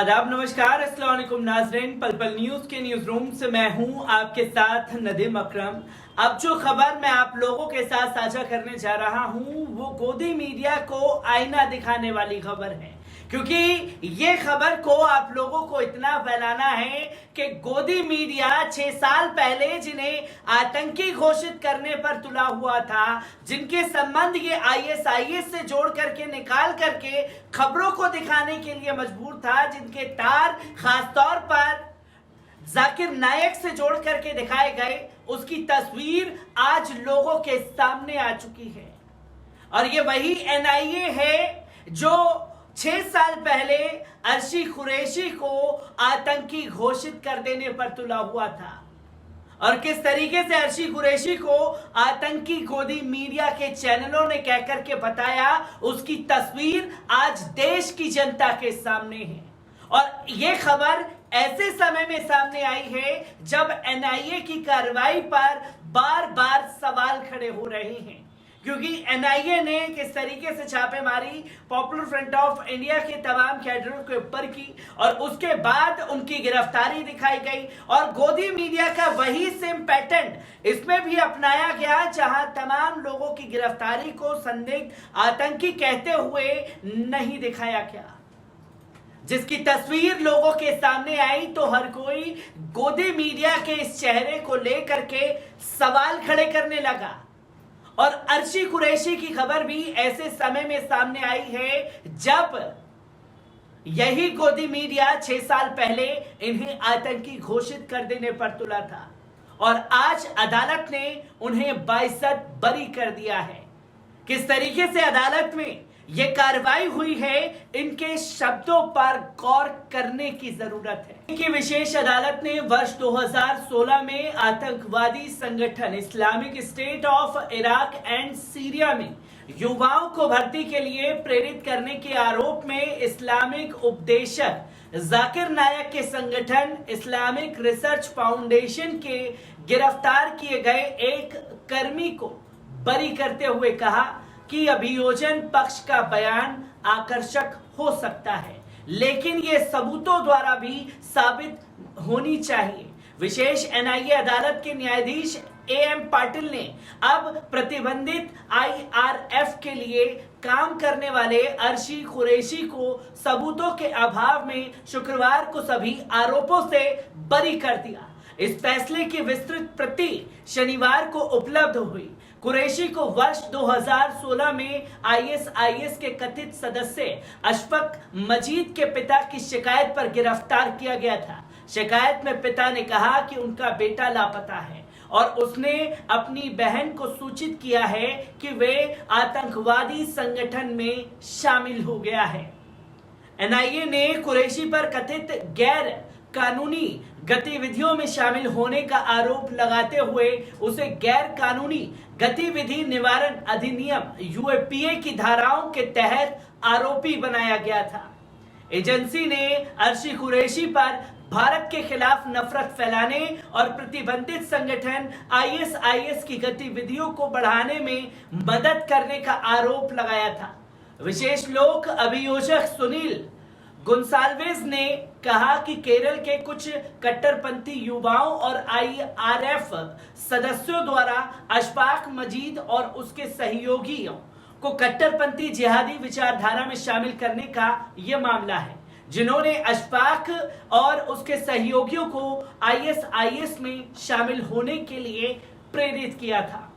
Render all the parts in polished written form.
आदाब, नमस्कार, अस्सलाम वालेकुम नाज़रीन। पल पल न्यूज के न्यूज रूम से मैं हूं आपके साथ नदीम अकरम। अब जो खबर मैं आप लोगों के साथ साझा करने जा रहा हूं वो गोदी मीडिया को आईना दिखाने वाली खबर है, क्योंकि ये खबर को आप लोगों को इतना फैलाना है कि गोदी मीडिया 6 साल पहले जिन्हें आतंकी घोषित करने पर तुला हुआ था, जिनके संबंध ये आईएसआईएस से जोड़ करके निकाल करके खबरों को दिखाने के लिए मजबूर था, जिनके तार खासतौर पर जाकिर नायक से जोड़ करके दिखाए गए, उसकी तस्वीर आज लोगों के सामने आ चुकी है। और ये वही एनआईए है जो 6 साल पहले अर्शी कुरैशी को आतंकी घोषित कर देने पर तुला हुआ था, और किस तरीके से अर्शी कुरैशी को आतंकी गोदी मीडिया के चैनलों ने कहकर के बताया, उसकी तस्वीर आज देश की जनता के सामने है। और ये खबर ऐसे समय में सामने आई है जब एनआईए की कार्रवाई पर बार बार सवाल खड़े हो रहे हैं, क्योंकि एनआईए ने किस तरीके से छापेमारी पॉपुलर फ्रंट ऑफ इंडिया के तमाम कैडरों के ऊपर की और उसके बाद उनकी गिरफ्तारी दिखाई गई। और गोदी मीडिया का वही सेम पैटर्न इसमें भी अपनाया गया, जहां तमाम लोगों की गिरफ्तारी को संदिग्ध आतंकी कहते हुए नहीं दिखाया गया। जिसकी तस्वीर लोगों के सामने आई तो हर कोई गोदी मीडिया के इस चेहरे को लेकर के सवाल खड़े करने लगा। और अर्शी कुरैशी की खबर भी ऐसे समय में सामने आई है जब यही गोदी मीडिया 6 साल पहले इन्हें आतंकी घोषित कर देने पर तुला था, और आज अदालत ने उन्हें बाइज्जत बरी कर दिया है। किस तरीके से अदालत में यह कार्रवाई हुई है, इनके शब्दों पर गौर करने की जरूरत है। इनकी विशेष अदालत ने वर्ष 2016 में आतंकवादी संगठन Islamic state of Iraq and Syria में युवाओं को भर्ती के लिए प्रेरित करने के आरोप में इस्लामिक उपदेशक जाकिर नायक के संगठन इस्लामिक रिसर्च फाउंडेशन के गिरफ्तार किए गए एक कर्मी को बरी करते हुए कहा कि अभियोजन पक्ष का बयान आकर्षक हो सकता है, लेकिन ये सबूतों द्वारा भी साबित होनी चाहिए। विशेष एनआईए अदालत के न्यायाधीश एएम पाटिल ने अब प्रतिबंधित आईआरएफ के लिए काम करने वाले अर्शी कुरैशी को सबूतों के अभाव में शुक्रवार को सभी आरोपों से बरी कर दिया। इस फैसले की विस्तृत प्रति शनिवार को उपलब्ध हुई। कुरैशी को वर्ष 2016 में आईएसआईएस के कथित सदस्य अशफक मजीद के पिता की शिकायत पर गिरफ्तार किया गया था। शिकायत में पिता ने कहा कि उनका बेटा लापता है और उसने अपनी बहन को सूचित किया है कि वे आतंकवादी संगठन में शामिल हो गया है। एनआईए ने कुरैशी पर कथित गैर कानूनी गतिविधियों में शामिल होने का आरोप लगाते हुए उसे गैर कानूनी गतिविधि निवारण अधिनियम यूएपीए की धाराओं के तहत आरोपी बनाया गया था। एजेंसी ने अर्शी कुरैशी पर भारत के खिलाफ नफरत फैलाने और प्रतिबंधित संगठन आईएसआईएस की गतिविधियों को बढ़ाने में मदद करने का आरोप लगाया था। विशेष लोक अभियोजक सुनील गुंसाल्वेज ने कहा कि केरल के कुछ कट्टरपंथी युवाओं और आईआरएफ सदस्यों द्वारा अशफाक मजीद और उसके सहयोगियों को कट्टरपंथी जिहादी विचारधारा में शामिल करने का यह मामला है, जिन्होंने अशफाक और उसके सहयोगियों को आईएसआईएस में शामिल होने के लिए प्रेरित किया था।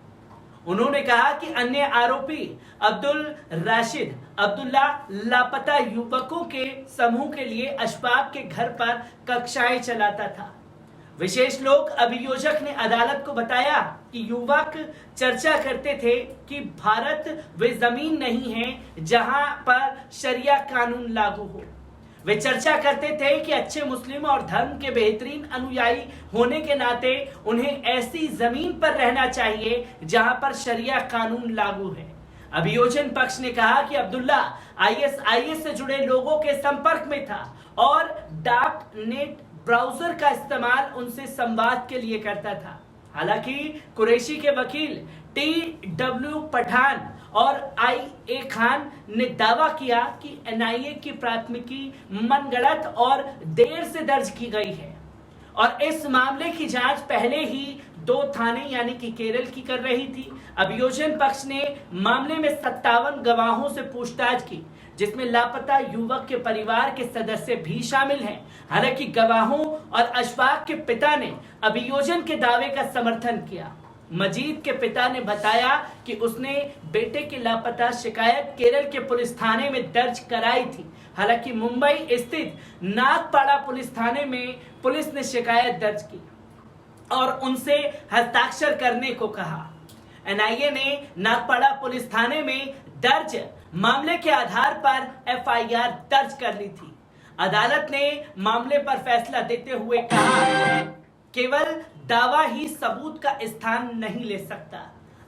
उन्होंने कहा कि अन्य आरोपी अब्दुल राशिद अब्दुल्ला लापता युवकों के समूह के लिए अशफाक के घर पर कक्षाएं चलाता था। विशेष लोक अभियोजक ने अदालत को बताया कि युवक चर्चा करते थे कि भारत वे जमीन नहीं है जहां पर शरिया कानून लागू हो। वे चर्चा करते थे कि अच्छे मुस्लिम और धर्म के बेहतरीन अनुयायी होने के नाते उन्हें ऐसी जमीन पर रहना चाहिए जहां पर शरिया कानून लागू है। अभियोजन पक्ष ने कहा कि अब्दुल्ला आईएसआईएस से जुड़े लोगों के संपर्क में था और डार्क नेट ब्राउजर का इस्तेमाल उनसे संवाद के लिए करता था। हालांकि कुरैशी के वकील TW पठान और IA खान ने दावा किया कि NIA की प्राथमिकी मनगढ़ंत और देर से दर्ज की गई है और इस मामले की जांच पहले ही 2 थाने यानी कि केरल की कर रही थी। अभियोजन पक्ष ने मामले में 57 गवाहों से पूछताछ की, जिसमें लापता युवक के परिवार के सदस्य भी शामिल हैं। हालांकि गवाहों और अशफाक के पिता ने अभियोजन के दावे का समर्थन किया। मजीद के पिता ने बताया कि उसने बेटे की लापता शिकायत केरल के पुलिस थाने में दर्ज कराई थी। हालांकि मुंबई स्थित नागपाड़ा पुलिस थाने में पुलिस ने शिकायत दर्ज की और उनसे हस्ताक्षर करने को कहा। NIA ने नागपाड़ा पुलिस थाने में दर्ज मामले के आधार पर FIR दर्ज कर ली थी। अदालत ने मामले पर फैसला देते हुए कहा, केवल दावा ही सबूत का स्थान नहीं ले सकता।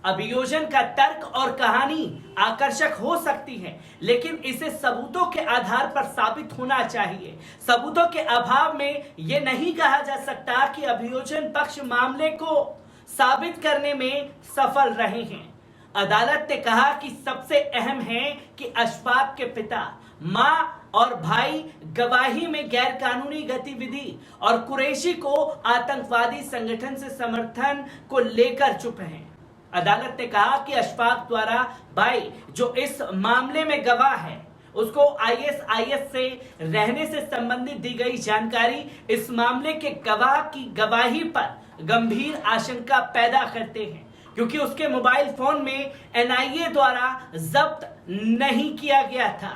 अभियोजन का तर्क और कहानी आकर्षक हो सकती है, लेकिन इसे सबूतों के आधार पर साबित होना चाहिए। सबूतों के अभाव में यह नहीं कहा जा सकता कि अभियोजन पक्ष मामले को साबित करने में सफल रहे हैं। अदालत ने कहा कि सबसे अहम है कि अशफाक के पिता, मां और भाई गवाही में गैर कानूनी गतिविधि और कुरैशी को आतंकवादी संगठन से समर्थन को लेकर चुप हैं। अदालत ने कहा कि अशफाक द्वारा भाई, जो इस मामले में गवाह है, उसको ISIS से रहने से संबंधित दी गई जानकारी इस मामले के गवाह की गवाही पर गंभीर आशंका पैदा करते हैं, क्योंकि उसके मोबाइल फोन में NIA द्वारा जब्त नहीं किया गया था,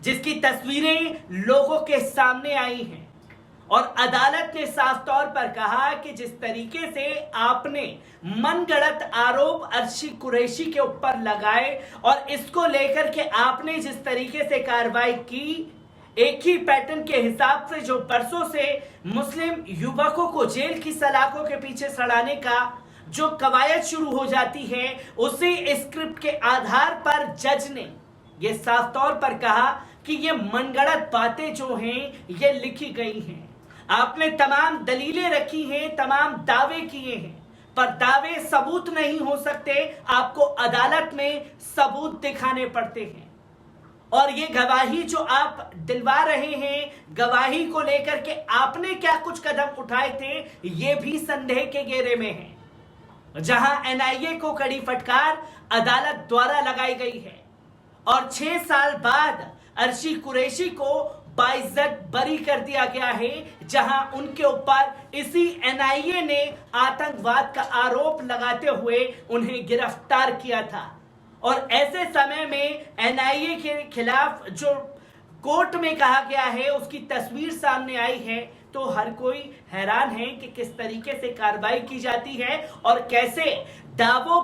जिसकी तस्वीरें लोगों के सामने आई हैं। और अदालत ने साफ तौर पर कहा कि जिस तरीके से आपने मनगढ़ंत आरोप अर्शी कुरैशी के ऊपर लगाए और इसको लेकर के आपने जिस तरीके से कार्रवाई की, एक ही पैटर्न के हिसाब से जो बरसों से मुस्लिम युवकों को जेल की सलाखों के पीछे सड़ाने का जो कवायद शुरू हो जाती है, उसी स्क्रिप्ट के आधार पर जज ने यह साफ तौर पर कहा कि ये मनगढ़ंत बातें जो हैं ये लिखी गई हैं। आपने तमाम दलीलें रखी हैं, तमाम दावे किए हैं, पर दावे सबूत नहीं हो सकते। आपको अदालत में सबूत दिखाने पड़ते हैं। और ये गवाही जो आप दिलवा रहे हैं, गवाही को लेकर के आपने क्या कुछ कदम उठाए थे, ये भी संदेह के घेरे में है। जहां NIA को कड़ी फटकार अदालत द्वारा लगाई गई है और 6 साल बाद अर्शी कुरैशी को बाइज्जत बरी कर दिया गया है, जहां उनके ऊपर इसी NIA ने आतंकवाद का आरोप लगाते हुए उन्हें गिरफ्तार किया था। और ऐसे समय में NIA के खिलाफ जो कोर्ट में कहा गया है, उसकी तस्वीर सामने आई है, तो हर कोई हैरान है कि किस तरीके से कार्रवाई की जाती है और कैसे दावों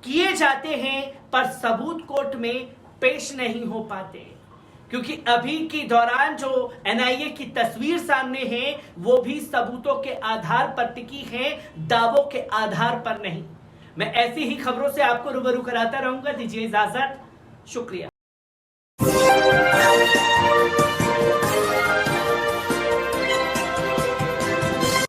किए जाते हैं पर सबूत कोर्ट में पेश नहीं हो पाते। क्योंकि अभी के दौरान जो NIA की तस्वीर सामने है, वो भी सबूतों के आधार पर टिकी है, दावों के आधार पर नहीं। मैं ऐसी ही खबरों से आपको रूबरू कराता रहूंगा। दीजिए इजाजत, शुक्रिया।